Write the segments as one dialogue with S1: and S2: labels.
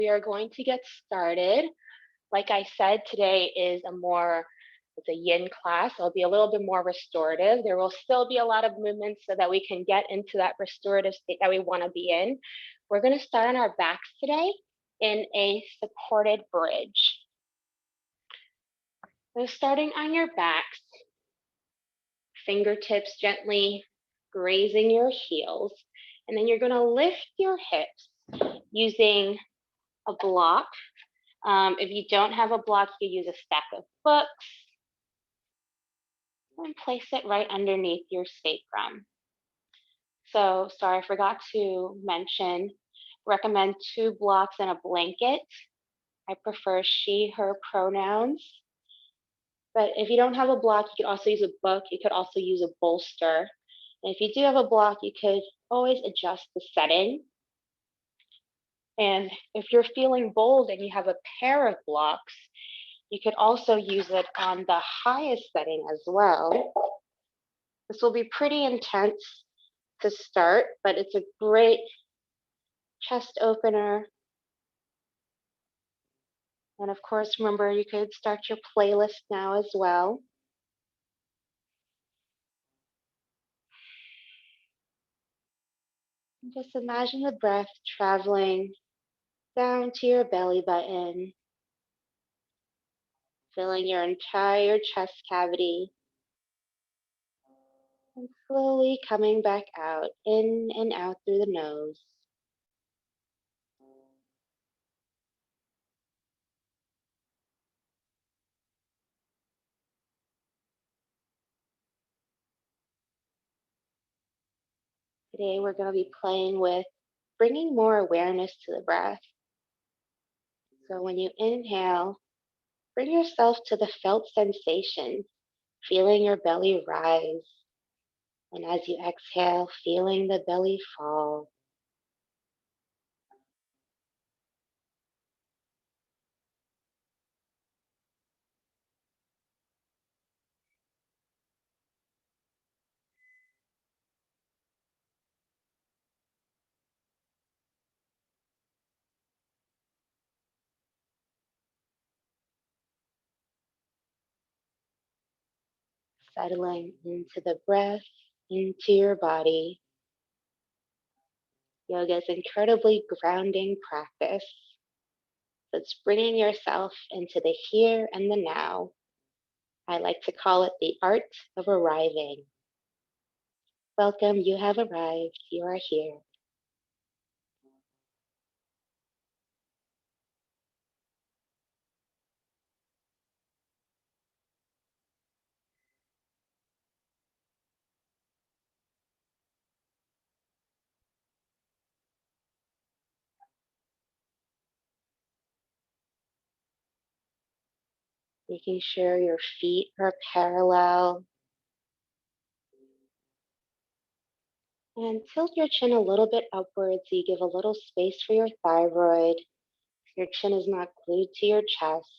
S1: We are going to get started. Like I said, today is it's a yin class. It'll be a little bit more restorative. There will still be a lot of movements so that we can get into that restorative state that we want to be in. We're going to start on our backs today in a supported bridge. So starting on your backs, fingertips gently grazing your heels, and then you're going to lift your hips using a block. If you don't have a block, you use a stack of books and place it right underneath your sacrum. So, sorry, I forgot to mention, recommend 2 blocks and a blanket. I prefer she, her pronouns. But if you don't have a block, you could also use a book. You could also use a bolster. And if you do have a block, you could always adjust the setting. And if you're feeling bold and you have a pair of blocks, you could also use it on the highest setting as well. This will be pretty intense to start, but it's a great chest opener. And of course, remember, you could start your playlist now as well. Just imagine the breath traveling down to your belly button, filling your entire chest cavity, and slowly coming back out, in and out through the nose. Today, we're going to be playing with bringing more awareness to the breath. So when you inhale, bring yourself to the felt sensation, feeling your belly rise. And as you exhale, feeling the belly fall. Settling into the breath, into your body. Yoga is an incredibly grounding practice. It's bringing yourself into the here and the now. I like to call it the art of arriving. Welcome, you have arrived. You are here. Making sure your feet are parallel. And tilt your chin a little bit upwards so you give a little space for your thyroid. Your chin is not glued to your chest.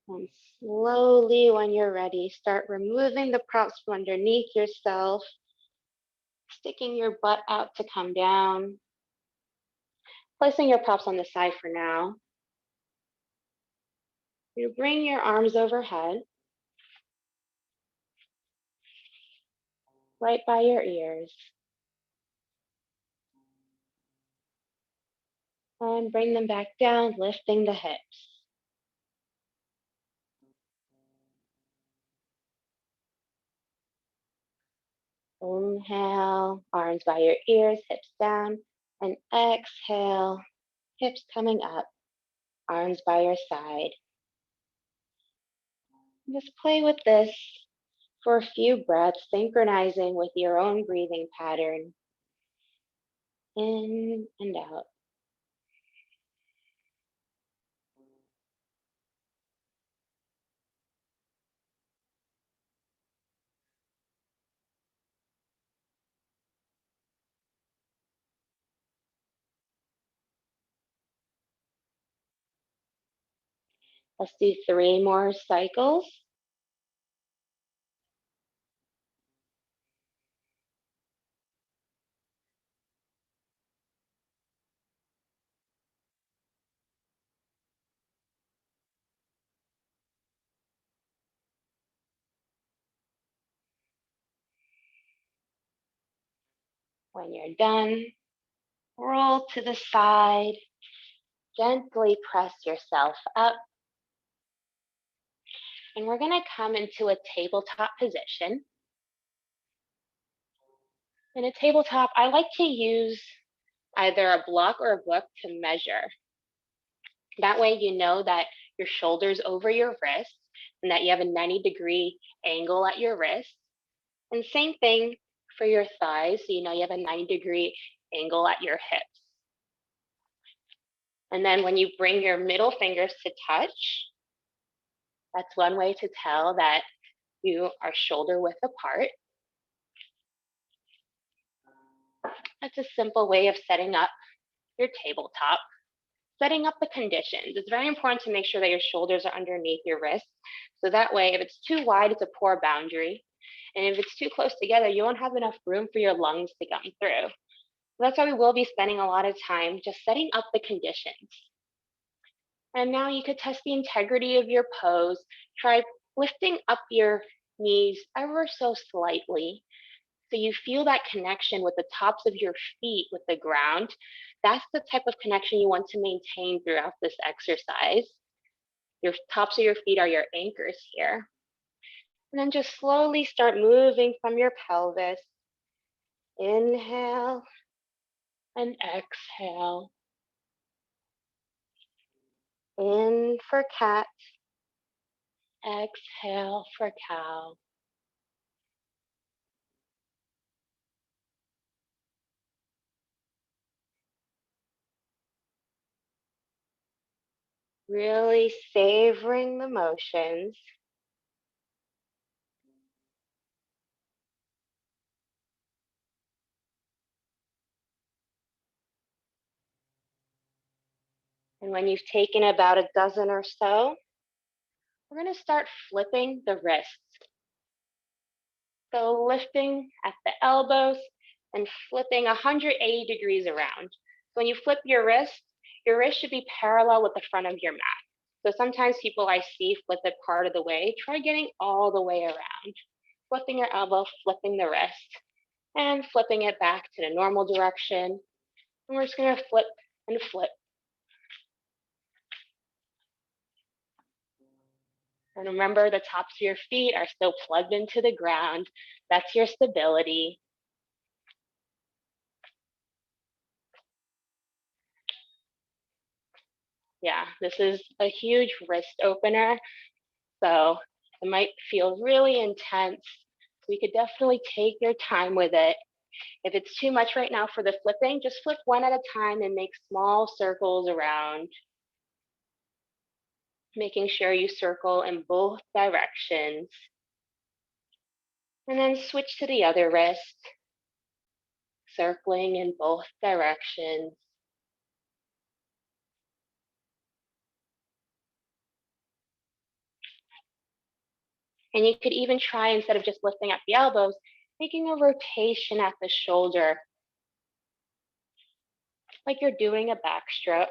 S1: And slowly, when you're ready, start removing the props from underneath yourself, sticking your butt out to come down, placing your props on the side for now. You bring your arms overhead, right by your ears, and bring them back down, lifting the hips. Inhale, arms by your ears, hips down, and exhale, hips coming up, arms by your side. Just play with this for a few breaths, synchronizing with your own breathing pattern. In and out. Let's do 3 more cycles. When you're done, roll to the side, gently press yourself up, and we're going to come into a tabletop position. In a tabletop, I like to use either a block or a book to measure. That way you know that your shoulder's over your wrist and that you have a 90-degree angle at your wrist. And same thing for your thighs, so you know you have a 90-degree angle at your hips. And then when you bring your middle fingers to touch, that's one way to tell that you are shoulder width apart. That's a simple way of setting up your tabletop. Setting up the conditions. It's very important to make sure that your shoulders are underneath your wrists. So that way, if it's too wide, it's a poor boundary. And if it's too close together, you won't have enough room for your lungs to come through. So that's why we will be spending a lot of time just setting up the conditions. And now you could test the integrity of your pose. Try lifting up your knees ever so slightly. So you feel that connection with the tops of your feet with the ground. That's the type of connection you want to maintain throughout this exercise. Your tops of your feet are your anchors here. And then just slowly start moving from your pelvis. Inhale and exhale. In for cat. Exhale for cow. Really savoring the motions. And when you've taken about a dozen or so, we're going to start flipping the wrists. So lifting at the elbows and flipping 180 degrees around. So when you flip your wrist should be parallel with the front of your mat. So sometimes people I see flip it part of the way. Try getting all the way around. Flipping your elbow, flipping the wrist, and flipping it back to the normal direction. And we're just going to flip and flip. And remember, the tops of your feet are still plugged into the ground. That's your stability. Yeah, this is a huge wrist opener. So it might feel really intense. So you could definitely take your time with it. If it's too much right now for the flipping, just flip one at a time and make small circles around, making sure you circle in both directions. And then switch to the other wrist, circling in both directions. And you could even try, instead of just lifting at the elbows, making a rotation at the shoulder, like you're doing a backstroke.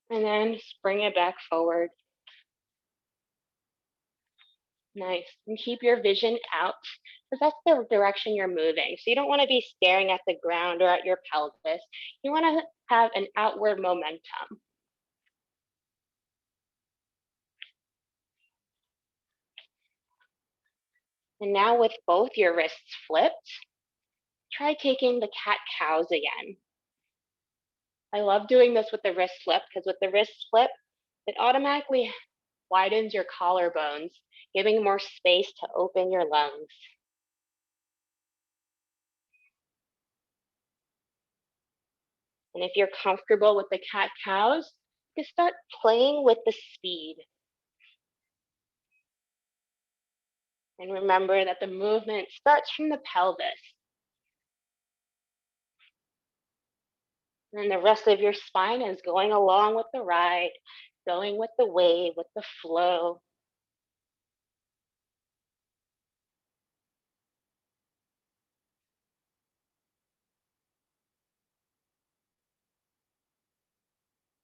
S1: And then just bring it back forward. Nice. And keep your vision out, because that's the direction you're moving. So you don't want to be staring at the ground or at your pelvis. You want to have an outward momentum. And now with both your wrists flipped, try taking the cat-cows again. I love doing this with the wrist flip, because with the wrist flip, it automatically widens your collarbones, giving more space to open your lungs. And if you're comfortable with the cat-cows, you start playing with the speed. And remember that the movement starts from the pelvis. And the rest of your spine is going along with the ride, going with the wave, with the flow.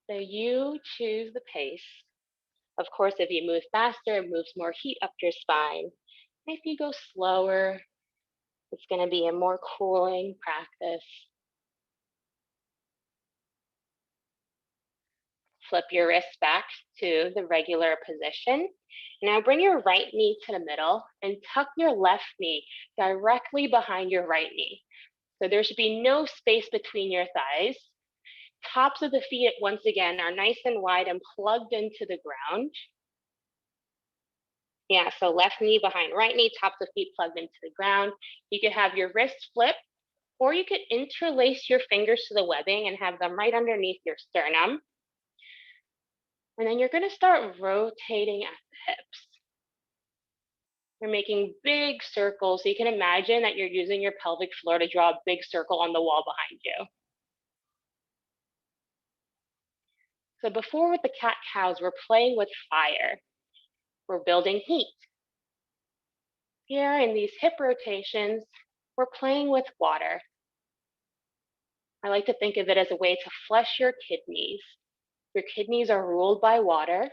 S1: So you choose the pace. Of course, if you move faster, it moves more heat up your spine. If you go slower, It's going to be a more cooling practice. Flip your wrist back to the regular position. Now bring your right knee to the middle and tuck your left knee directly behind your right knee. So there should be no space between your thighs. Tops of the feet, once again, are nice and wide and plugged into the ground. Yeah, so left knee behind right knee, tops of feet plugged into the ground. You could have your wrists flip, or you could interlace your fingers to the webbing and have them right underneath your sternum. And then you're going to start rotating at the hips. You're making big circles. So you can imagine that you're using your pelvic floor to draw a big circle on the wall behind you. So before with the cat-cows, we're playing with fire. We're building heat. Here in these hip rotations, we're playing with water. I like to think of it as a way to flush your kidneys. Your kidneys are ruled by water,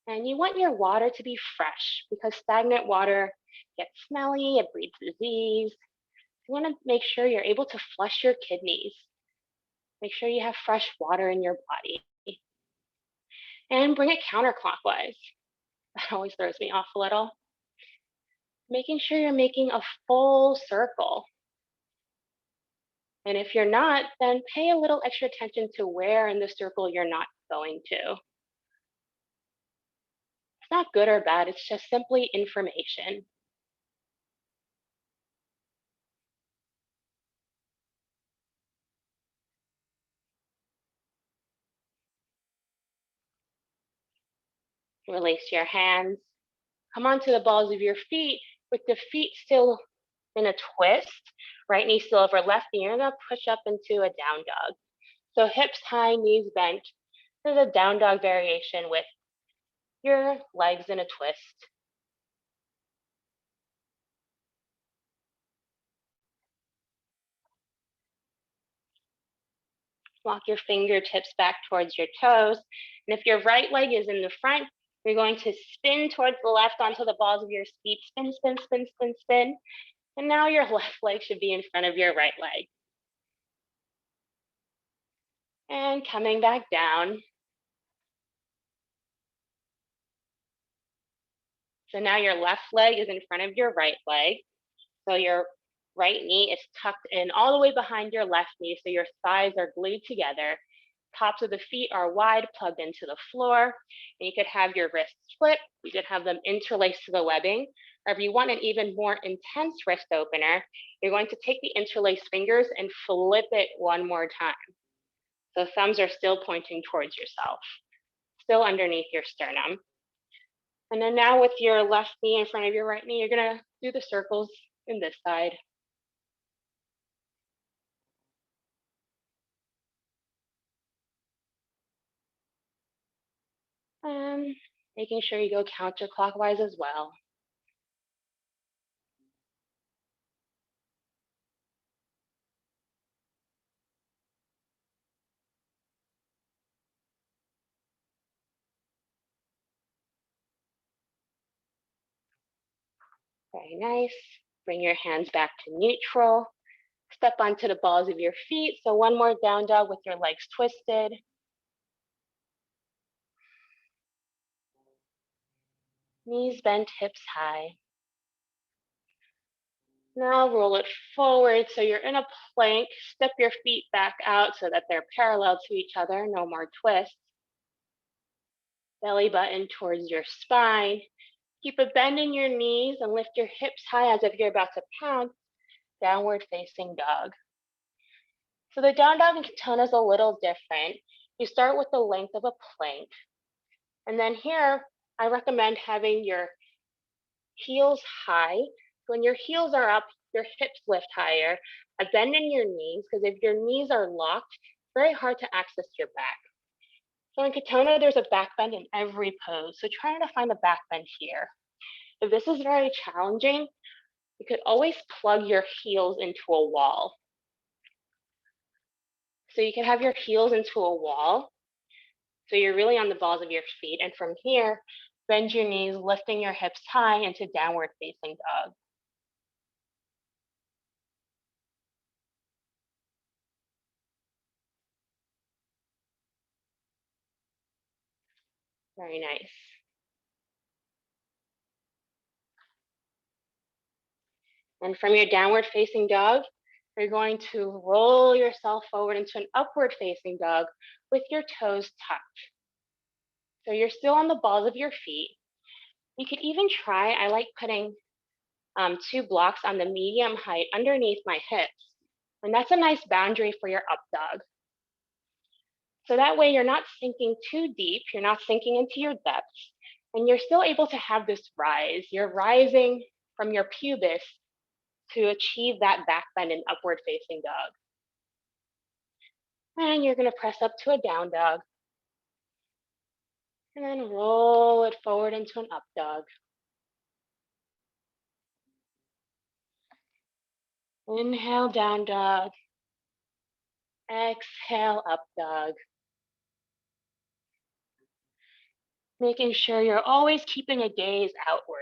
S1: and you want your water to be fresh because stagnant water gets smelly, it breeds disease. You want to make sure you're able to flush your kidneys. Make sure you have fresh water in your body. And bring it counterclockwise. That always throws me off a little. Making sure you're making a full circle. And if you're not, then pay a little extra attention to where in the circle you're not going to. It's not good or bad, it's just simply information. Release your hands. Come onto the balls of your feet with the feet still in a twist. Right knee still over left knee. You're going to push up into a down dog. So hips high, knees bent. There's a down dog variation with your legs in a twist. Walk your fingertips back towards your toes. And if your right leg is in the front, you're going to spin towards the left onto the balls of your feet. Spin, spin, spin, spin, spin. And now your left leg should be in front of your right leg. And coming back down. So now your left leg is in front of your right leg. So your right knee is tucked in all the way behind your left knee. So your thighs are glued together. Tops of the feet are wide, plugged into the floor. And you could have your wrists flip. You could have them interlaced to the webbing. Or if you want an even more intense wrist opener, you're going to take the interlaced fingers and flip it one more time. So thumbs are still pointing towards yourself, still underneath your sternum. And then now with your left knee in front of your right knee, you're going to do the circles in this side. Making sure you go counterclockwise as well. Very nice. Bring your hands back to neutral. Step onto the balls of your feet. So one more down dog with your legs twisted. Knees bent, hips high. Now roll it forward so you're in a plank. Step your feet back out so that they're parallel to each other. No more twists. Belly button towards your spine. Keep a bend in your knees and lift your hips high as if you're about to pounce. Downward facing dog. So the down dog in Katonah is a little different. You start with the length of a plank. And then here, I recommend having your heels high. When your heels are up, your hips lift higher. A bend in your knees, because if your knees are locked, it's very hard to access your back. So in Katonah, there's a back bend in every pose. So try to find a back bend here. If this is very challenging, you could always plug your heels into a wall. So you can have your heels into a wall. So you're really on the balls of your feet. And from here, bend your knees, lifting your hips high into downward facing dog. Very nice. And from your downward facing dog, you're going to roll yourself forward into an upward facing dog with your toes tucked. So you're still on the balls of your feet. You could even try, I like putting 2 blocks on the medium height underneath my hips. And that's a nice boundary for your up dog. So that way you're not sinking too deep, you're not sinking into your depths, and you're still able to have this rise. You're rising from your pubis to achieve that back bend and upward facing dog. And you're gonna press up to a down dog, and then roll it forward into an up dog. Inhale, down dog. Exhale, up dog. Making sure you're always keeping a gaze outward.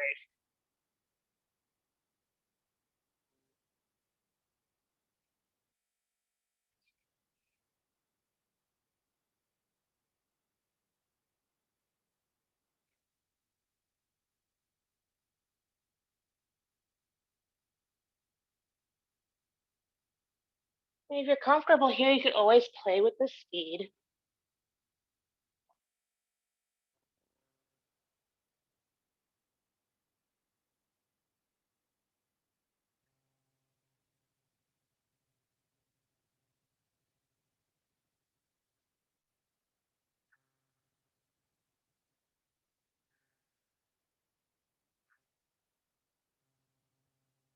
S1: And if you're comfortable here, you could always play with the speed.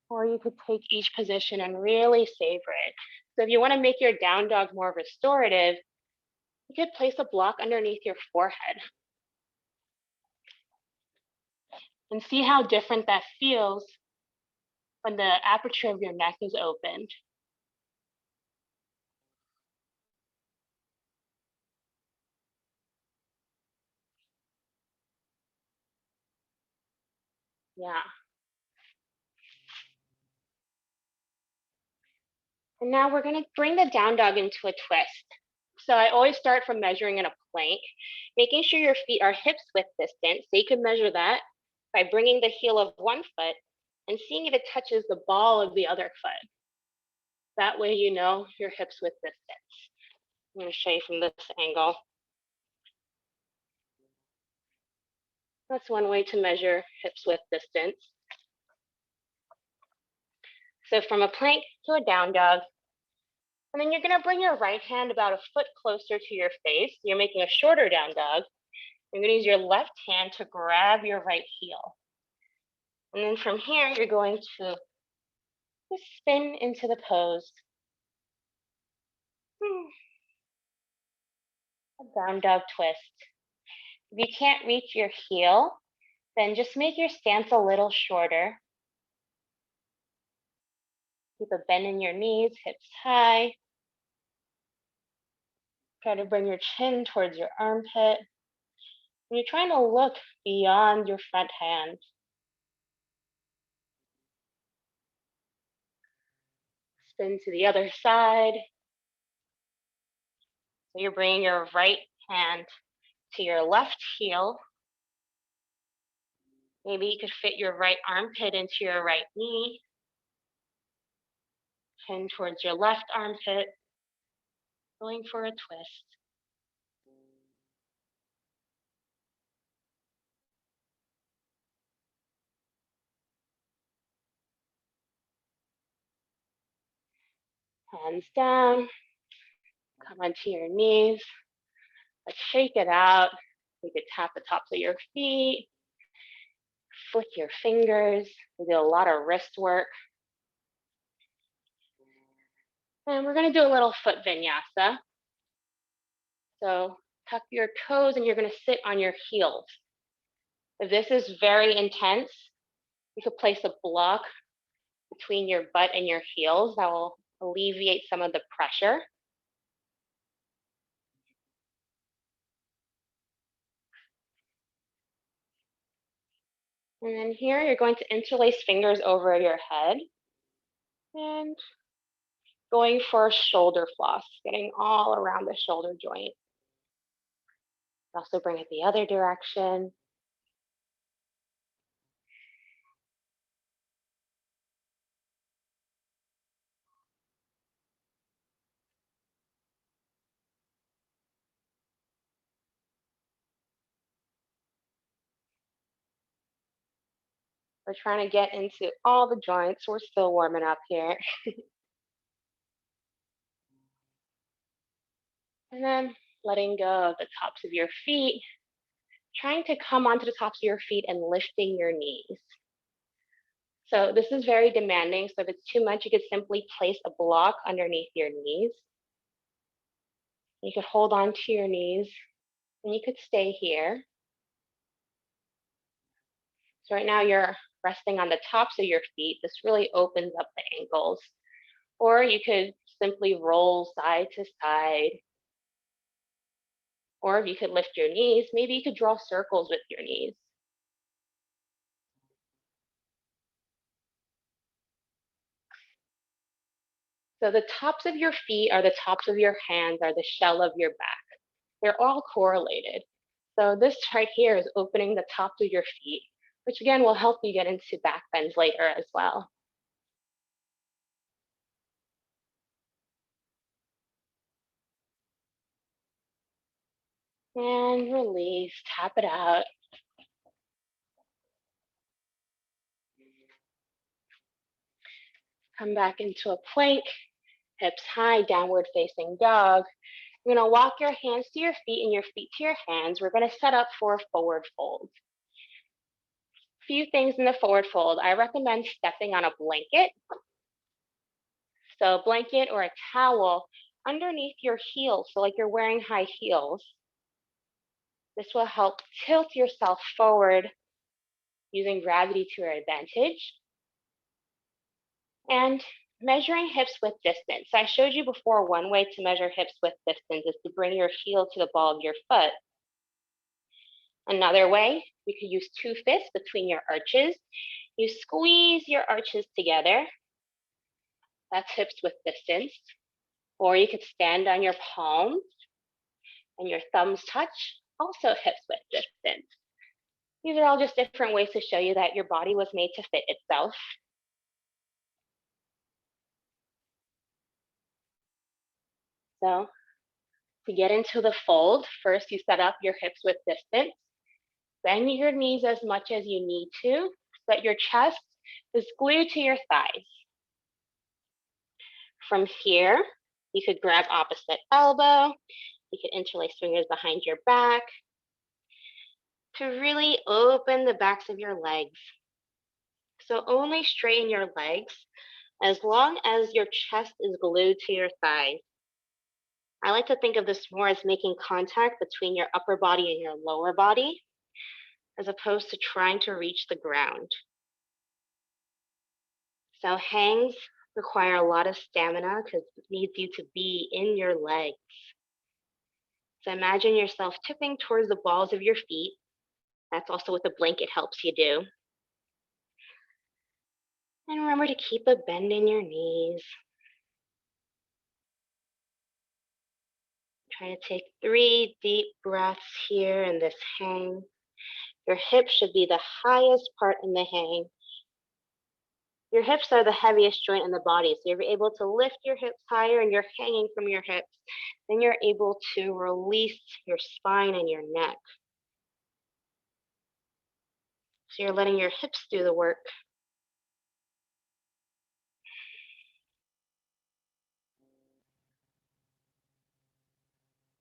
S1: Or you could take each position and really savor it. So if you want to make your down dog more restorative, you could place a block underneath your forehead and see how different that feels when the aperture of your neck is opened. Yeah. And now we're going to bring the down dog into a twist. So I always start from measuring in a plank, making sure your feet are hips width distance. So you can measure that by bringing the heel of one foot and seeing if it touches the ball of the other foot. That way you know your hips width distance. I'm going to show you from this angle. That's one way to measure hips width distance. So from a plank to a down dog, and then you're going to bring your right hand about a foot closer to your face. You're making a shorter down dog. You're going to use your left hand to grab your right heel. And then from here, you're going to just spin into the pose. A down dog twist. If you can't reach your heel, then just make your stance a little shorter. Keep a bend in your knees, hips high. Try to bring your chin towards your armpit. And you're trying to look beyond your front hand. Spin to the other side. So you're bringing your right hand to your left heel. Maybe you could fit your right armpit into your right knee. Chin towards your left armpit. Going for a twist. Hands down. Come onto your knees. Let's shake it out. You could tap the tops of your feet. Flick your fingers. We do a lot of wrist work. And we're going to do a little foot vinyasa. So tuck your toes and you're going to sit on your heels. If this is very intense, you could place a block between your butt and your heels that will alleviate some of the pressure. And then here, you're going to interlace fingers over your head and going for a shoulder floss, getting all around the shoulder joint. Also bring it the other direction. We're trying to get into all the joints. We're still warming up here. And then letting go of the tops of your feet, trying to come onto the tops of your feet and lifting your knees. So this is very demanding. So if it's too much, you could simply place a block underneath your knees. You could hold on to your knees and you could stay here. So right now you're resting on the tops of your feet. This really opens up the ankles. Or you could simply roll side to side. Or if you could lift your knees, maybe you could draw circles with your knees. So the tops of your feet are the tops of your hands, are the shell of your back. They're all correlated. So this right here is opening the tops of your feet, which again will help you get into back bends later as well. And release, tap it out. Come back into a plank, hips high, downward facing dog. You're gonna walk your hands to your feet and your feet to your hands. We're gonna set up for a forward fold. Few things in the forward fold. I recommend stepping on a blanket. So a blanket or a towel underneath your heels, so like you're wearing high heels. This will help tilt yourself forward using gravity to your advantage. And measuring hips width distance. So I showed you before one way to measure hips width distance is to bring your heel to the ball of your foot. Another way, you could use two fists between your arches. You squeeze your arches together. That's hips width distance. Or you could stand on your palms and your thumbs touch, also hips width distance. These are all just different ways to show you that your body was made to fit itself. So to get into the fold, first you set up your hips width distance. Bend your knees as much as you need to, so that your chest is glued to your thighs. From here, you could grab opposite elbow. You could interlace fingers behind your back to really open the backs of your legs. So only straighten your legs as long as your chest is glued to your thighs. I like to think of this more as making contact between your upper body and your lower body, as opposed to trying to reach the ground. So hangs require a lot of stamina because it needs you to be in your legs. So imagine yourself tipping towards the balls of your feet. That's also what the blanket helps you do. And remember to keep a bend in your knees. Try to take 3 deep breaths here in this hang. Your hips should be the highest part in the hang. Your hips are the heaviest joint in the body, so you're able to lift your hips higher and you're hanging from your hips. Then you're able to release your spine and your neck. So you're letting your hips do the work.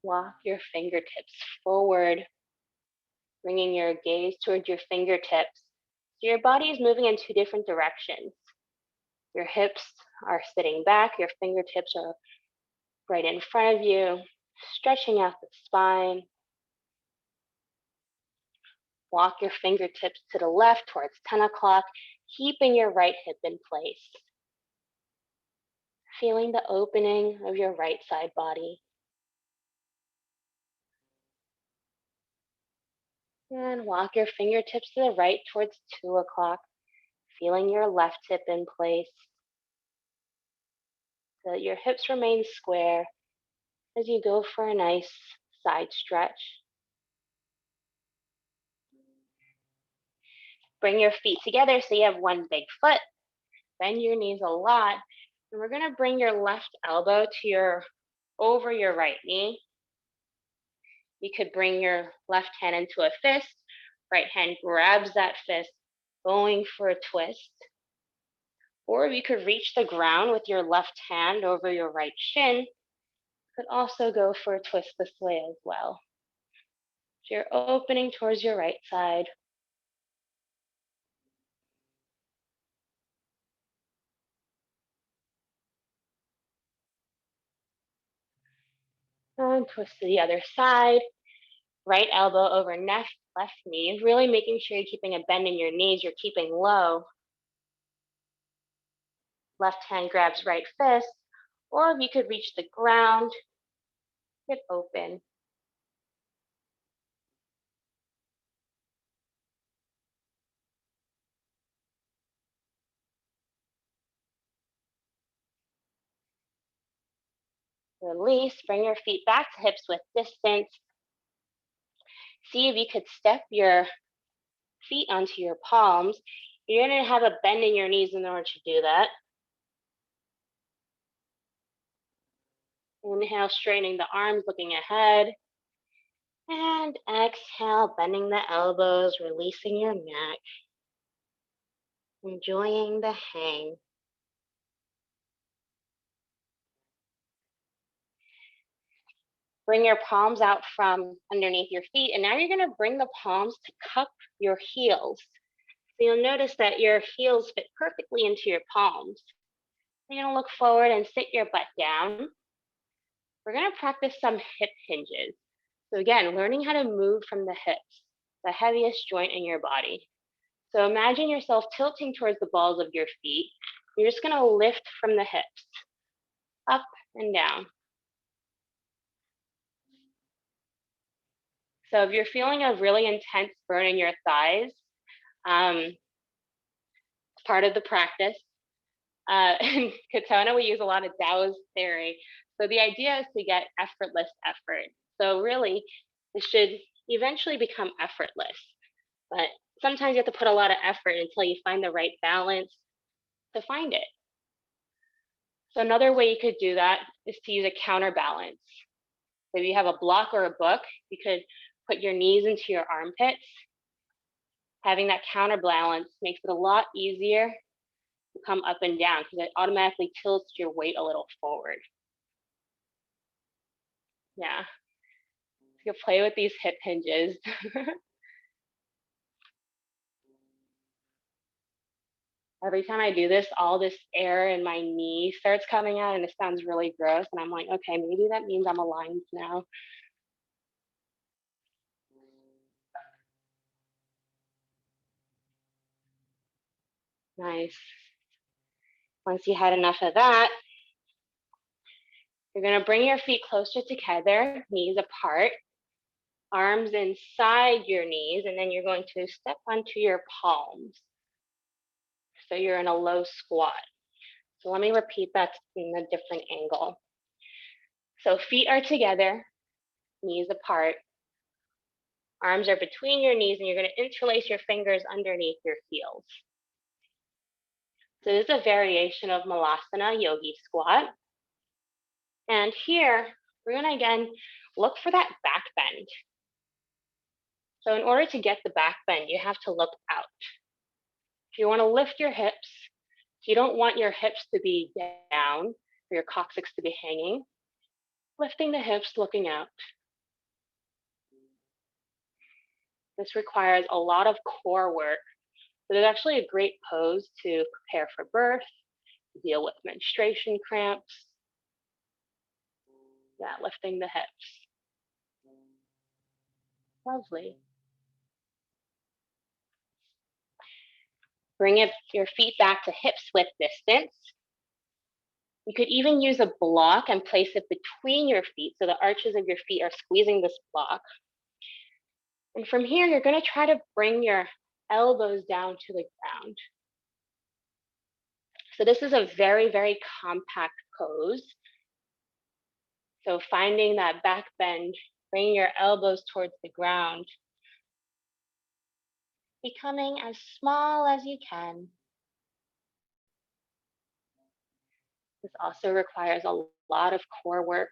S1: Walk your fingertips forward, bringing your gaze towards your fingertips. So your body is moving in 2 different directions. Your hips are sitting back, your fingertips are right in front of you, stretching out the spine. Walk your fingertips to the left towards 10 o'clock, keeping your right hip in place. Feeling the opening of your right side body. And walk your fingertips to the right towards 2 o'clock, feeling your left hip in place. So that your hips remain square as you go for a nice side stretch. Bring your feet together so you have one big foot. Bend your knees a lot. And we're going to bring your left elbow to over your right knee. You could bring your left hand into a fist. Right hand grabs that fist, going for a twist. Or you could reach the ground with your left hand over your right shin. Could also go for a twist this way as well. So you're opening towards your right side. And twist to the other side. Right elbow over left knee, really making sure you're keeping a bend in your knees, you're keeping low. Left hand grabs right fist, or if you could reach the ground, hip open. Release, bring your feet back to hips width distance. See if you could step your feet onto your palms. You're going to have a bend in your knees in order to do that. Inhale, straightening the arms, looking ahead. And exhale, bending the elbows, releasing your neck. Enjoying the hang. Bring your palms out from underneath your feet. And now you're going to bring the palms to cup your heels. So you'll notice that your heels fit perfectly into your palms. You're going to look forward and sit your butt down. We're going to practice some hip hinges. So again, learning how to move from the hips, the heaviest joint in your body. So imagine yourself tilting towards the balls of your feet. You're just going to lift from the hips, up and down. So if you're feeling a really intense burn in your thighs, it's part of the practice. In Katonah, we use a lot of Taoist theory. So the idea is to get effortless effort. So really, it should eventually become effortless. But sometimes you have to put a lot of effort until you find the right balance to find it. So another way you could do that is to use a counterbalance. If you have a block or a book, you could put your knees into your armpits. Having that counterbalance makes it a lot easier to come up and down because it automatically tilts your weight a little forward. Yeah. You can play with these hip hinges. Every time I do this, all this air in my knee starts coming out and it sounds really gross. And I'm like, okay, maybe that means I'm aligned now. Nice. Once you had enough of that, you're going to bring your feet closer together, knees apart, arms inside your knees, and then you're going to step onto your palms. So you're in a low squat. So let me repeat that in a different angle. So feet are together, knees apart, arms are between your knees, and you're going to interlace your fingers underneath your heels. So this is a variation of Malasana Yogi Squat. And here, we're going to again look for that back bend. So in order to get the back bend, you have to look out. You want to lift your hips. You don't want your hips to be down or your coccyx to be hanging. Lifting the hips, looking out. This requires a lot of core work. But it's actually a great pose to prepare for birth, deal with menstruation cramps. Yeah, lifting the hips. Lovely. Bring your feet back to hips width distance. You could even use a block and place it between your feet so the arches of your feet are squeezing this block. And from here, you're going to try to bring your elbows down to the ground. So this is a very, very compact pose. So finding that back bend, bringing your elbows towards the ground. becoming as small as you can. This also requires a lot of core work,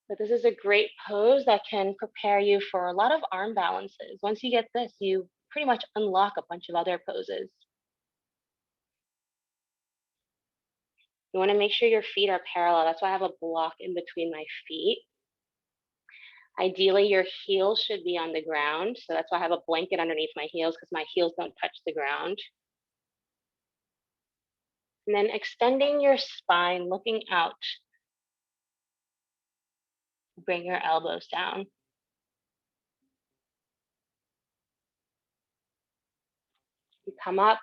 S1: but this is a great pose that can prepare you for a lot of arm balances. Once you get this, you pretty much unlock a bunch of other poses. You want to make sure your feet are parallel. That's why I have a block in between my feet. Ideally, your heels should be on the ground. So that's why I have a blanket underneath my heels because my heels don't touch the ground. And then extending your spine, looking out. Bring your elbows down. You come up,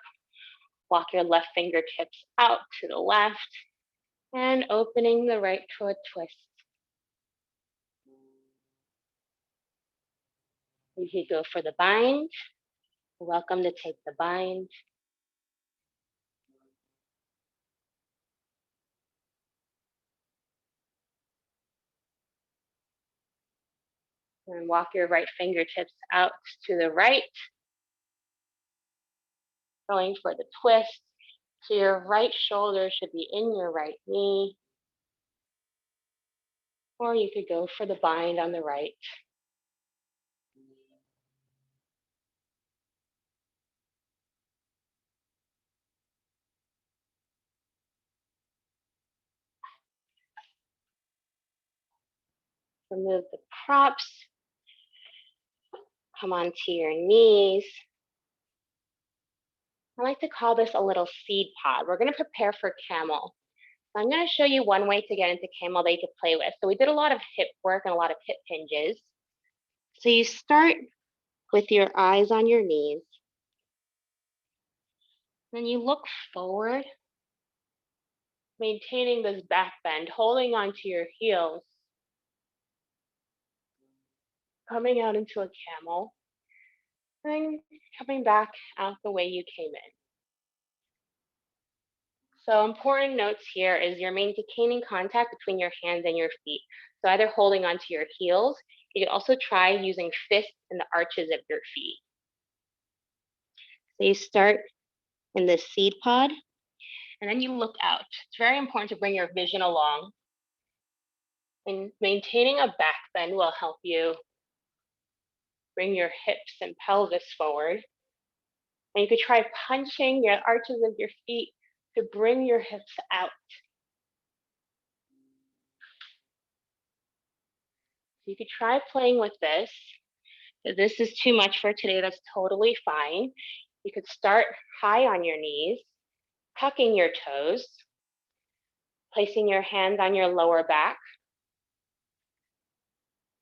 S1: walk your left fingertips out to the left, and opening the right to a twist. You could go for the bind. Welcome to take the bind. And walk your right fingertips out to the right, going for the twist. So your right shoulder should be in your right knee, or you could go for the bind on the right. Remove the props. Come onto your knees. I like to call this a little seed pod. We're going to prepare for camel. So I'm going to show you one way to get into camel that you could play with. So we did a lot of hip work and a lot of hip hinges. So you start with your eyes on your knees. Then you look forward, maintaining this back bend, holding onto your heels, coming out into a camel, and then coming back out the way you came in. So important notes here is you're maintaining contact between your hands and your feet. So either holding onto your heels, you can also try using fists in the arches of your feet. So you start in this seed pod, and then you look out. It's very important to bring your vision along. And maintaining a back bend will help you bring your hips and pelvis forward. And you could try punching your arches of your feet to bring your hips out. You could try playing with this. If this is too much for today, that's totally fine. You could start high on your knees, tucking your toes, placing your hands on your lower back,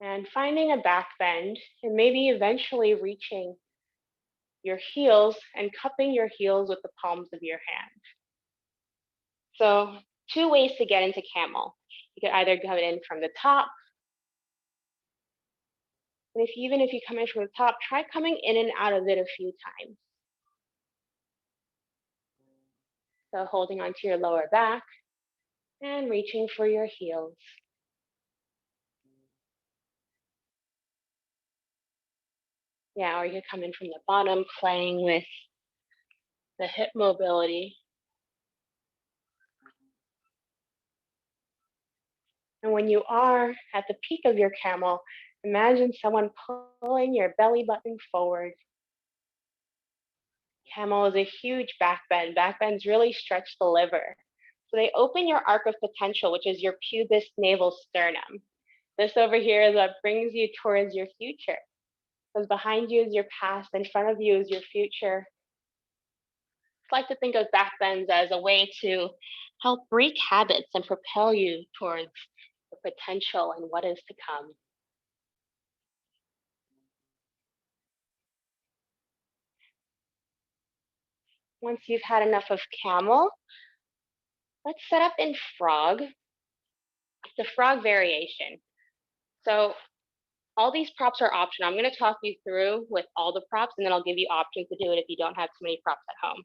S1: and finding a back bend, and maybe eventually reaching your heels and cupping your heels with the palms of your hand. So two ways to get into camel. You could either come in from the top, and even if you come in from the top, try coming in and out of it a few times. So holding onto your lower back and reaching for your heels. Yeah, or you could come in from the bottom, playing with the hip mobility. And when you are at the peak of your camel, imagine someone pulling your belly button forward. Camel is a huge back bend. Back bends really stretch the liver. So they open your arc of potential, which is your pubis navel sternum. This over here is what brings you towards your future. Because behind you is your past, in front of you is your future. I like to think of back bends as a way to help break habits and propel you towards the potential and what is to come. Once you've had enough of camel, let's set up in frog. It's a frog variation. So all these props are optional. I'm going to talk you through with all the props, and then I'll give you options to do it if you don't have too many props at home.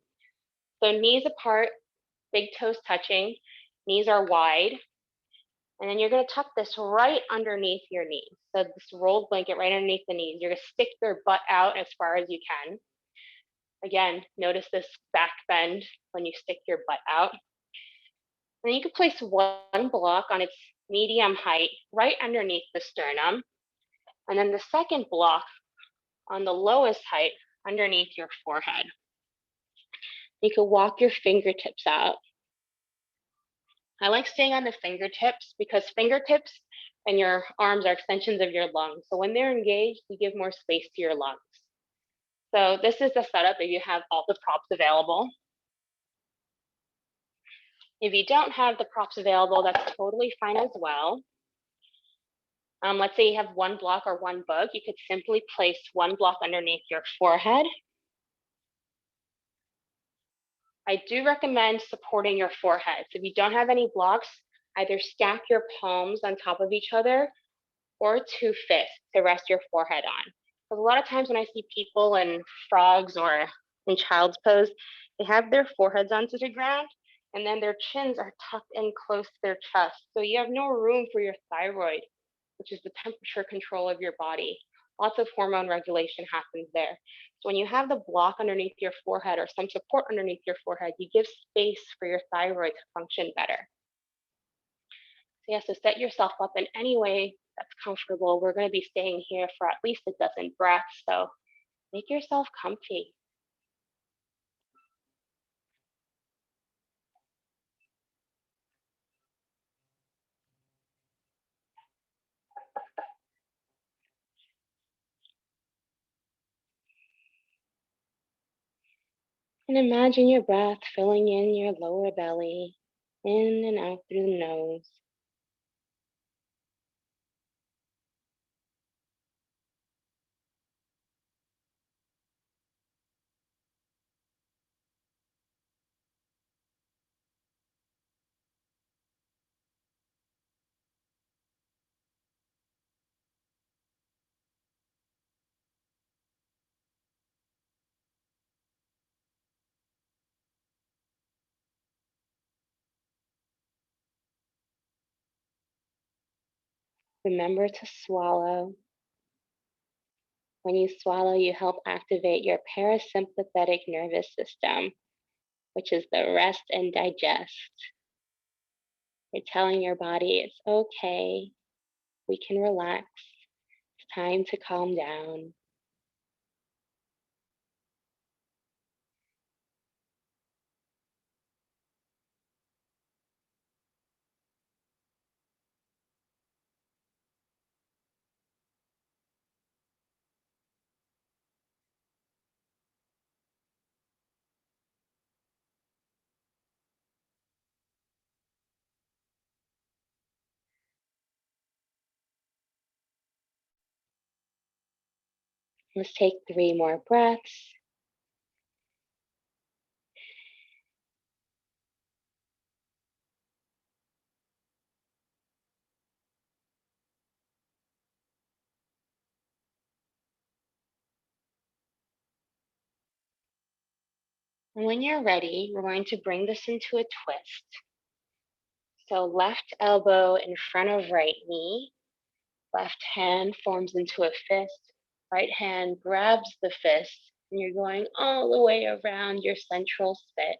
S1: So knees apart, big toes touching, knees are wide. And then you're going to tuck this right underneath your knees. So this rolled blanket right underneath the knees. You're going to stick your butt out as far as you can. Again, notice this back bend when you stick your butt out. And then you can place one block on its medium height right underneath the sternum. And then the second block on the lowest height underneath your forehead. You can walk your fingertips out. I like staying on the fingertips because fingertips and your arms are extensions of your lungs. So when they're engaged, you give more space to your lungs. So this is the setup if you have all the props available. If you don't have the props available, that's totally fine as well. Let's say you have one block or one book, you could simply place one block underneath your forehead. I do recommend supporting your forehead. So if you don't have any blocks, either stack your palms on top of each other or two fists to rest your forehead on. Because a lot of times when I see people in frogs or in child's pose, they have their foreheads onto the ground and then their chins are tucked in close to their chest. So you have no room for your thyroid, which is the temperature control of your body. Lots of hormone regulation happens there. So when you have the block underneath your forehead or some support underneath your forehead, you give space for your thyroid to function better. So yeah, so set yourself up in any way that's comfortable. We're going to be staying here for at least a dozen breaths, so make yourself comfy. And imagine your breath filling in your lower belly, in and out through the nose. Remember to swallow. When you swallow, you help activate your parasympathetic nervous system, which is the rest and digest. You're telling your body it's okay, we can relax, it's time to calm down. Let's take 3 more breaths. And when you're ready, we're going to bring this into a twist. So left elbow in front of right knee, left hand forms into a fist, right hand grabs the fist, and you're going all the way around your central spit.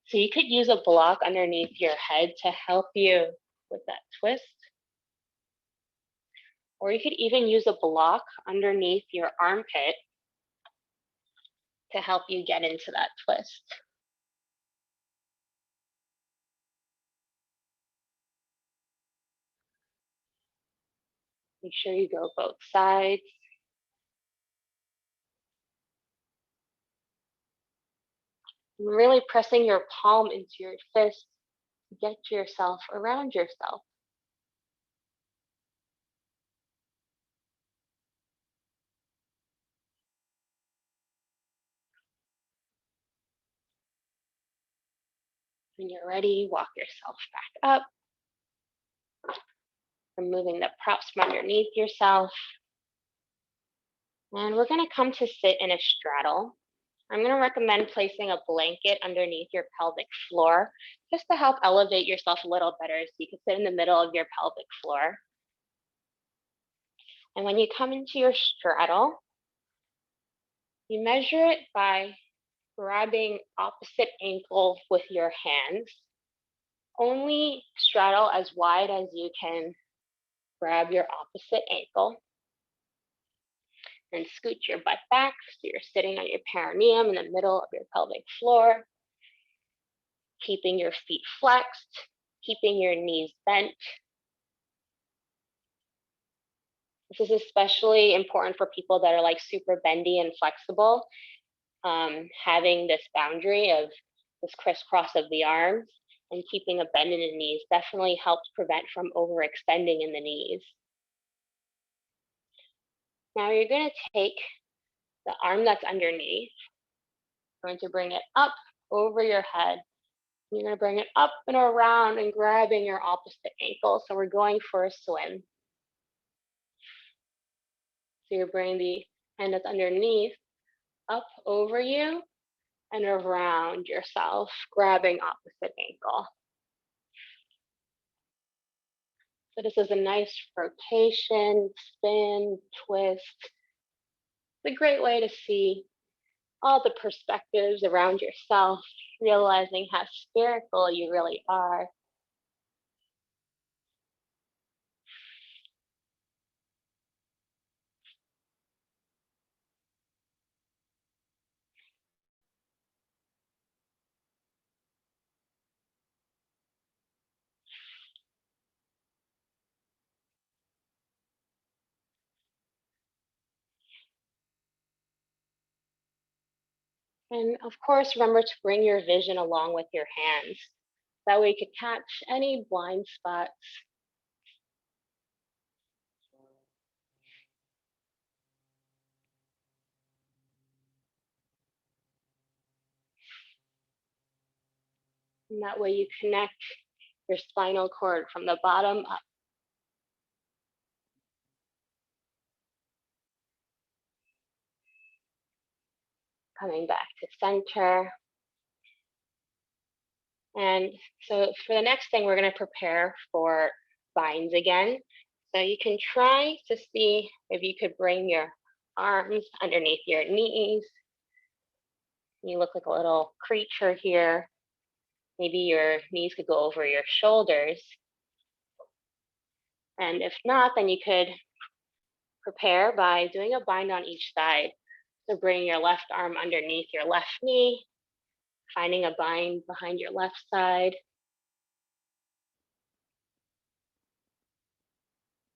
S1: So you could use a block underneath your head to help you with that twist. Or you could even use a block underneath your armpit to help you get into that twist. Make sure you go both sides. Really pressing your palm into your fist to get yourself around yourself. When you're ready, walk yourself back up, removing the props from underneath yourself. And we're going to come to sit in a straddle. I'm going to recommend placing a blanket underneath your pelvic floor just to help elevate yourself a little better so you can sit in the middle of your pelvic floor. And when you come into your straddle, you measure it by grabbing opposite ankle with your hands. Only straddle as wide as you can grab your opposite ankle. And scoot your butt back so you're sitting on your perineum in the middle of your pelvic floor, keeping your feet flexed, keeping your knees bent. This is especially important for people that are like super bendy and flexible. Having this boundary of this crisscross of the arms and keeping a bend in the knees definitely helps prevent from overextending in the knees. Now you're going to take the arm that's underneath, going to bring it up over your head. You're going to bring it up and around and grabbing your opposite ankle. So we're going for a swim. So you're bringing the hand that's underneath up over you and around yourself, grabbing opposite ankle. So this is a nice rotation, spin, twist. It's a great way to see all the perspectives around yourself, realizing how spherical you really are. And of course, remember to bring your vision along with your hands. That way you could catch any blind spots. And that way you connect your spinal cord from the bottom up. Coming back to center. And so for the next thing, we're going to prepare for binds again. So you can try to see if you could bring your arms underneath your knees. You look like a little creature here. Maybe your knees could go over your shoulders. And if not, then you could prepare by doing a bind on each side. So bring your left arm underneath your left knee, finding a bind behind your left side.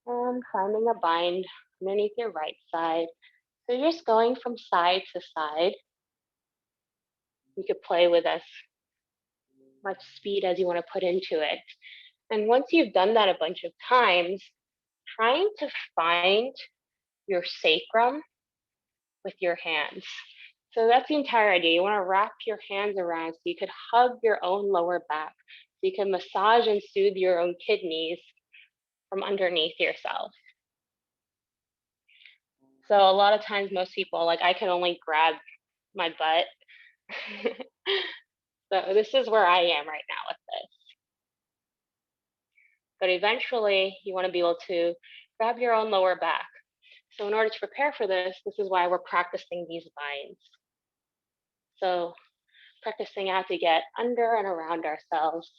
S1: And finding a bind underneath your right side. So you're just going from side to side. You could play with as much speed as you want to put into it. And once you've done that a bunch of times, trying to find your sacrum with your hands. So that's the entire idea. You want to wrap your hands around so you could hug your own lower back. So you can massage and soothe your own kidneys from underneath yourself. So a lot of times most people, like I can only grab my butt. So this is where I am right now with this. But eventually you want to be able to grab your own lower back. So in order to prepare for this, this is why we're practicing these binds. So practicing how to get under and around ourselves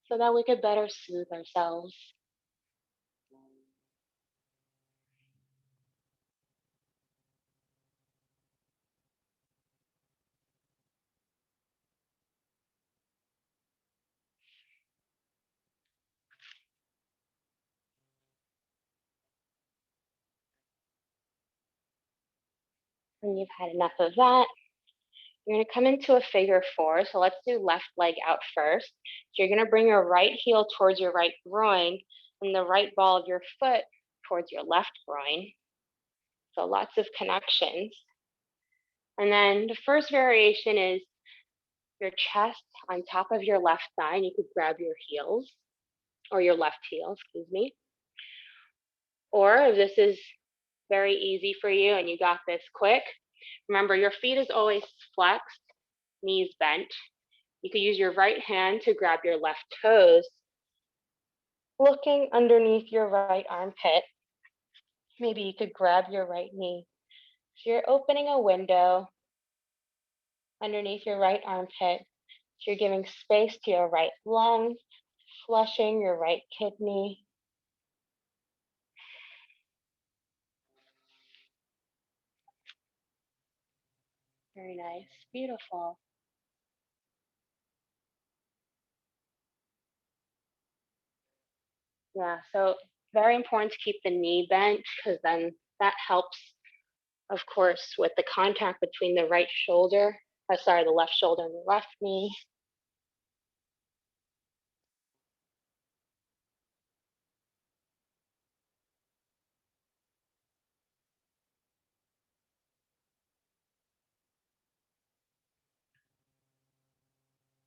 S1: so that we could better soothe ourselves. When you've had enough of that, you're going to come into a figure four. So let's do left leg out first. So you're going to bring your right heel towards your right groin and the right ball of your foot towards your left groin. So lots of connections. And then the first variation is your chest on top of your left thigh. And you could grab your heels or your left heel, excuse me. Or if this is very easy for you and you got this quick, Remember, your feet is always flexed, knees bent. You could use your right hand to grab your left toes, looking underneath your right armpit. Maybe you could grab your right knee. So you're opening a window underneath your right armpit. So you're giving space to your right lung, flushing your right kidney. Very nice. Beautiful. Yeah, so very important to keep the knee bent because then that helps, of course, with the contact between the right shoulder, the left shoulder and the left knee.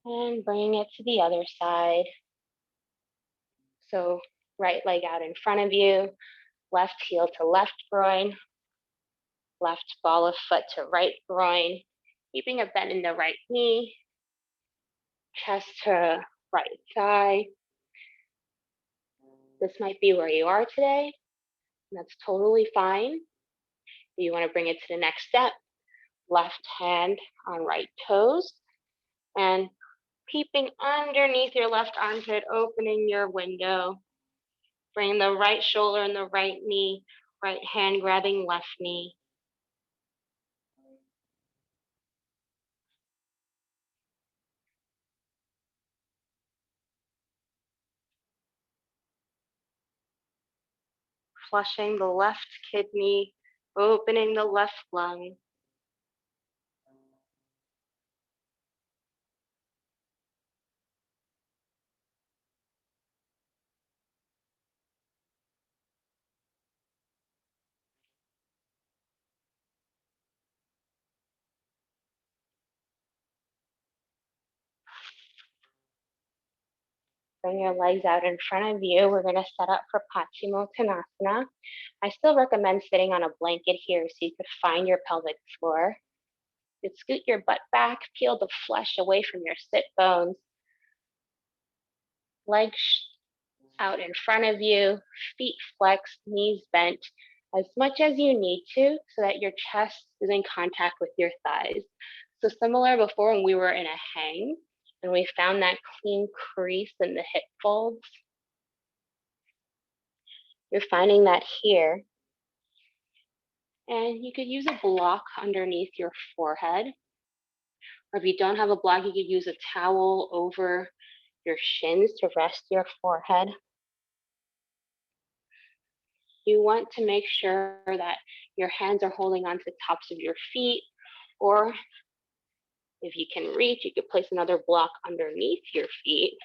S1: And bringing it to the other side. So right leg out in front of you, left heel to left groin, left ball of foot to right groin, keeping a bend in the right knee, chest to right thigh. This might be where you are today, and that's totally fine. You want to bring it to the next step, left hand on right toes, and peeping underneath your left armpit, opening your window. Bring the right shoulder and the right knee, right hand grabbing left knee. Flushing the left kidney, opening the left lung. Bring your legs out in front of you. We're going to set up for Paschimottanasana. I still recommend sitting on a blanket here so you could find your pelvic floor. You could scoot your butt back, peel the flesh away from your sit bones. Legs out in front of you, feet flexed, knees bent as much as you need to so that your chest is in contact with your thighs. So similar before when we were in a hang and we found that clean crease in the hip folds, you're finding that here. And you could use a block underneath your forehead. Or if you don't have a block, you could use a towel over your shins to rest your forehead. You want to make sure that your hands are holding onto the tops of your feet, or if you can reach, you could place another block underneath your feet.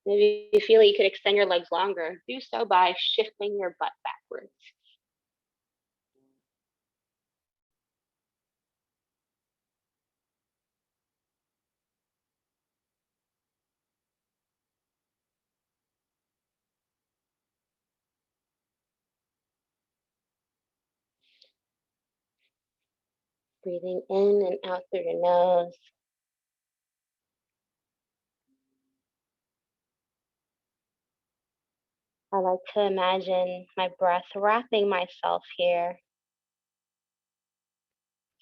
S1: Maybe you feel like you could extend your legs longer. Do so by shifting your butt backwards. Breathing in and out through your nose. I like to imagine my breath wrapping myself here.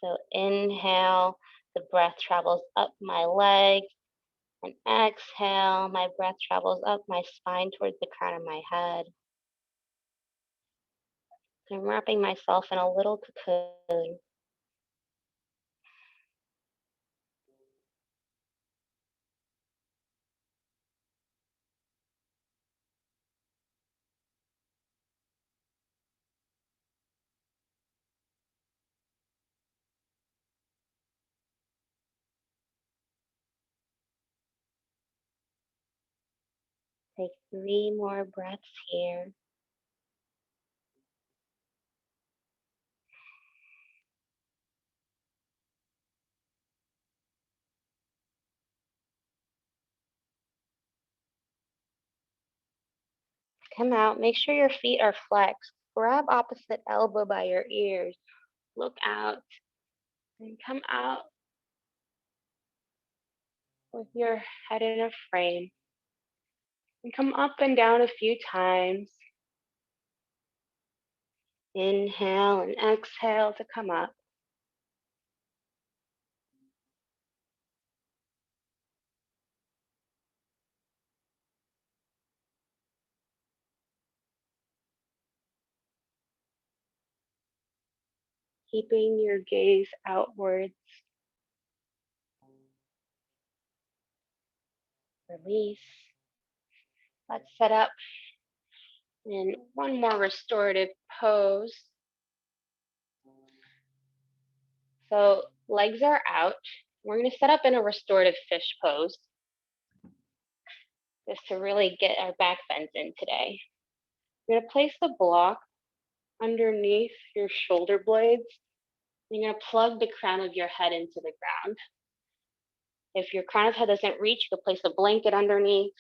S1: So inhale, the breath travels up my legs, and exhale, my breath travels up my spine towards the crown of my head. I'm wrapping myself in a little cocoon. Take 3 more breaths here. Come out. Make sure your feet are flexed. grab opposite elbow by your ears, look out, and come out with your head in a frame. And come up and down a few times. Inhale and exhale to come up. Keeping your gaze outwards. Release. Let's set up in one more restorative pose. So legs are out. We're going to set up in a restorative fish pose just to really get our back bends in today. You're going to place the block underneath your shoulder blades. You're going to plug the crown of your head into the ground. If your crown of head doesn't reach, you could place a blanket underneath,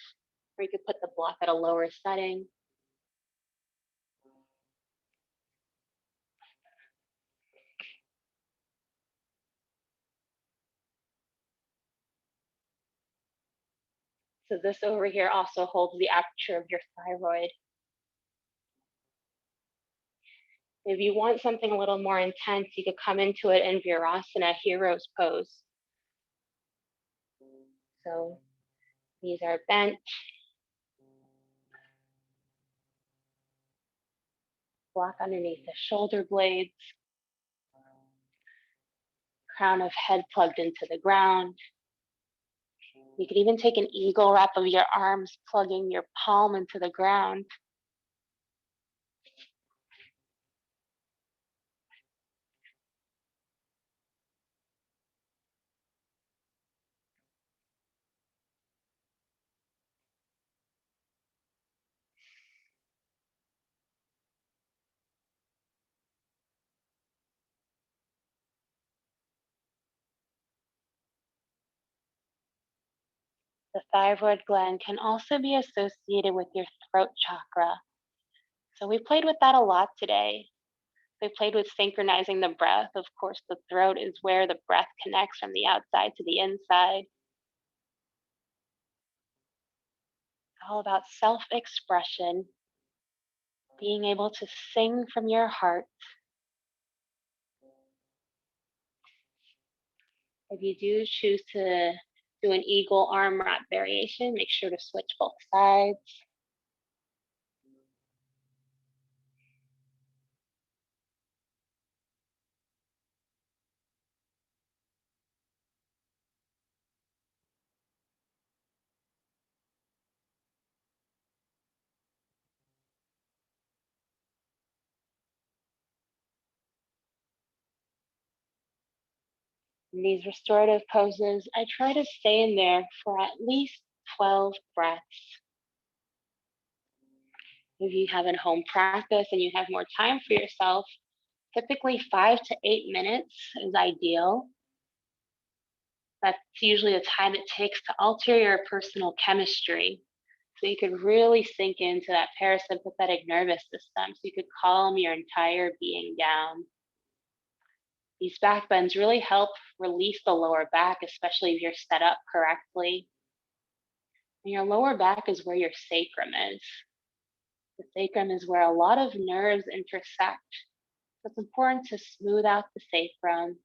S1: or you could put the block at a lower setting. So this over here also holds the aperture of your thyroid. If you want something a little more intense, you could come into it in Virasana, hero's pose. So these are bent, block underneath the shoulder blades, crown of head plugged into the ground. You could even take an eagle wrap of your arms, plugging your palm into the ground. The thyroid gland can also be associated with your throat chakra. So we played with that a lot today. We played with synchronizing the breath. Of course, the throat is where the breath connects from the outside to the inside. It's all about self-expression, being able to sing from your heart. If you do choose to do an eagle arm wrap variation, make sure to switch both sides. In these restorative poses, I try to stay in there for at least 12 breaths. If you have a home practice and you have more time for yourself, typically 5 to 8 minutes is ideal. That's usually the time it takes to alter your personal chemistry. So you could really sink into that parasympathetic nervous system. So you could calm your entire being down. These back bends really help release the lower back, especially if you're set up correctly. And your lower back is where your sacrum is. The sacrum is where a lot of nerves intersect. So it's important to smooth out the sacrum.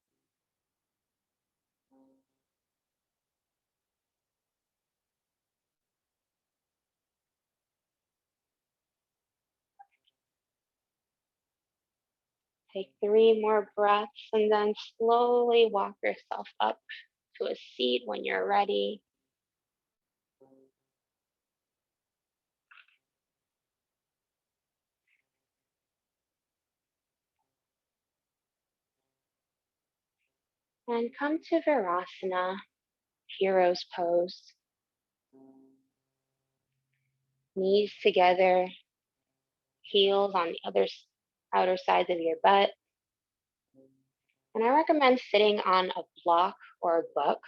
S1: Take 3 more breaths and then slowly walk yourself up to a seat when you're ready. And come to Virasana, hero's pose. Knees together, heels on the outer sides of your butt. And I recommend sitting on a block or a book.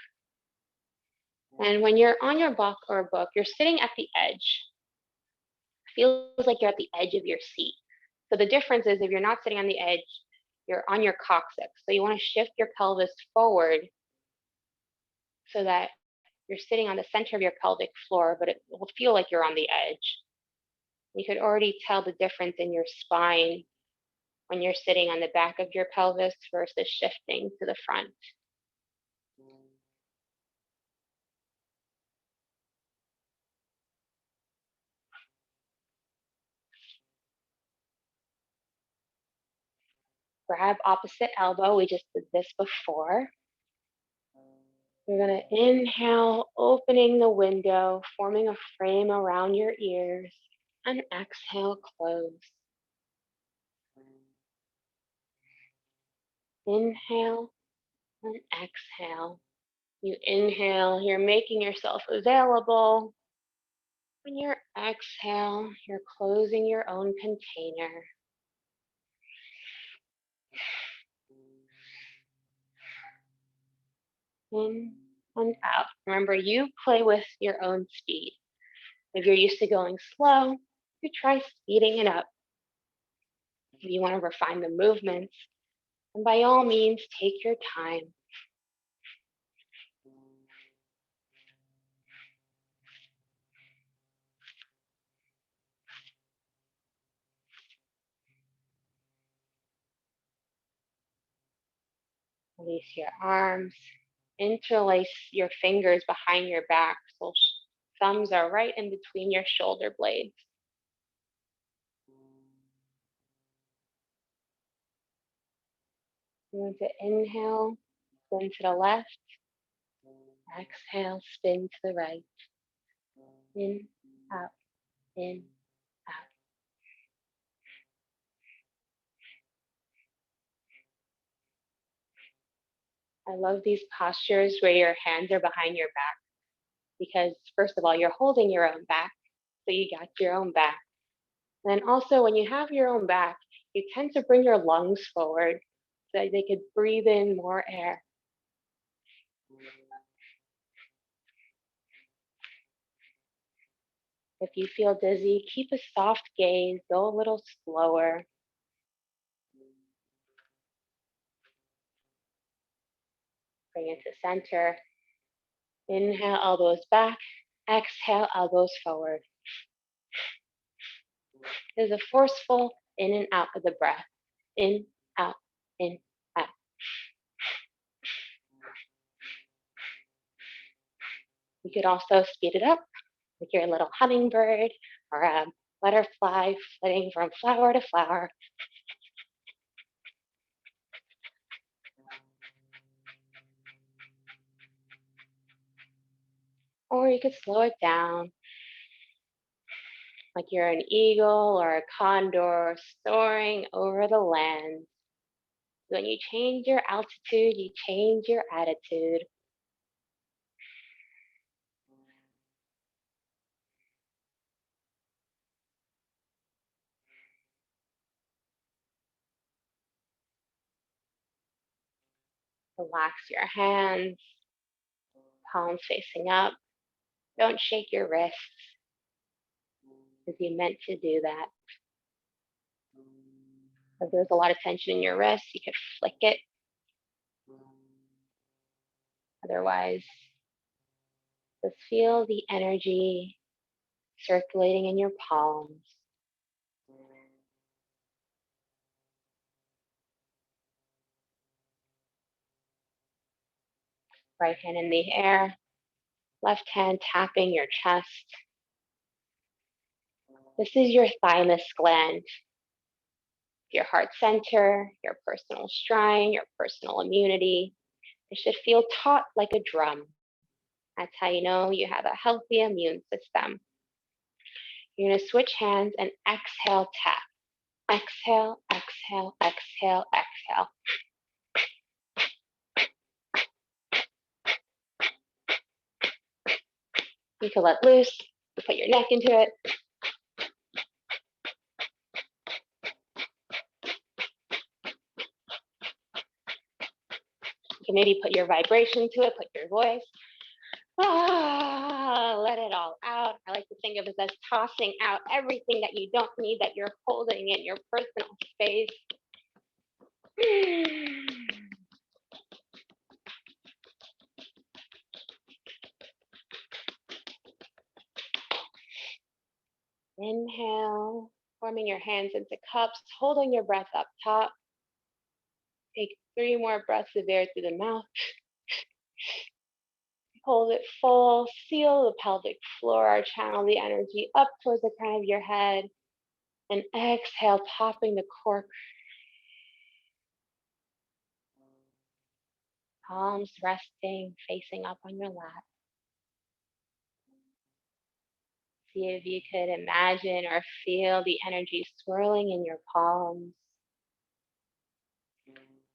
S1: And when you're on your block or a book, you're sitting at the edge. It feels like you're at the edge of your seat. So the difference is if you're not sitting on the edge, you're on your coccyx. So you want to shift your pelvis forward so that you're sitting on the center of your pelvic floor, but it will feel like you're on the edge. You could already tell the difference in your spine when you're sitting on the back of your pelvis versus shifting to the front. Grab opposite elbow. We just did this before. You're going to inhale, opening the window, forming a frame around your ears, and exhale, close. Inhale and exhale. You inhale, you're making yourself available. When you exhale, you're closing your own container. In and out. Remember, you play with your own speed. If you're used to going slow, you try speeding it up. If you want to refine the movements, then by all means, take your time. Release your arms. Interlace your fingers behind your back so thumbs are right in between your shoulder blades. You want to inhale, spin to the left. Exhale, spin to the right. In, out, in, out. I love these postures where your hands are behind your back because, first of all, you're holding your own back, so you got your own back. And also, when you have your own back, you tend to bring your lungs forward so that they could breathe in more air. If you feel dizzy, keep a soft gaze, go a little slower. Bring it to center. Inhale, elbows back. Exhale, elbows forward. There's a forceful in and out of the breath. In, out, in, out. You could also speed it up like you're a little hummingbird or a butterfly flitting from flower to flower. Or you could slow it down like you're an eagle or a condor soaring over the land. When you change your altitude, you change your attitude. Relax your hands, palms facing up. Don't shake your wrists because you meant to do that. If there's a lot of tension in your wrists, you could flick it. Otherwise, just feel the energy circulating in your palms. Right hand in the air, left hand tapping your chest. This is your thymus gland, your heart center, your personal shrine, your personal immunity. It should feel taut like a drum. That's how you know you have a healthy immune system. You're going to switch hands and exhale, tap. Exhale, exhale, exhale, exhale. You can let loose, you put your neck into it. You can maybe put your vibration to it, put your voice. Ah. Let it all out. I like to think of it as tossing out everything that you don't need that you're holding in your personal space. Inhale, forming your hands into cups, holding your breath up top. Take 3 more breaths of air through the mouth. Hold it full, seal the pelvic floor, channel the energy up towards the crown of your head, and exhale, popping the cork. Palms resting, facing up on your lap. See if you could imagine or feel the energy swirling in your palms.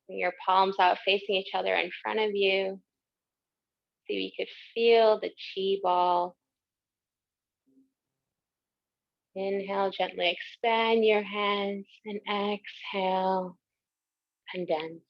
S1: Bring your palms out facing each other in front of you. See if you could feel the chi ball. Inhale, gently expand your hands, and exhale, condense.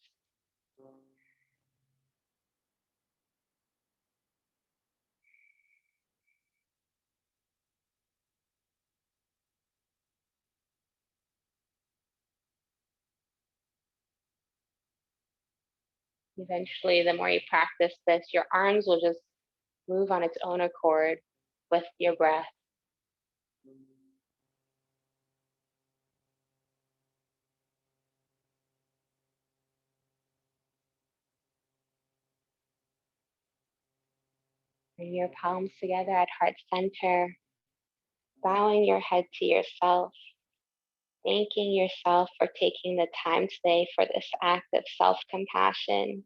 S1: Eventually, the more you practice this, your arms will just move on its own accord with your breath. Bring your palms together at heart center, bowing your head to yourself, thanking yourself for taking the time today for this act of self-compassion.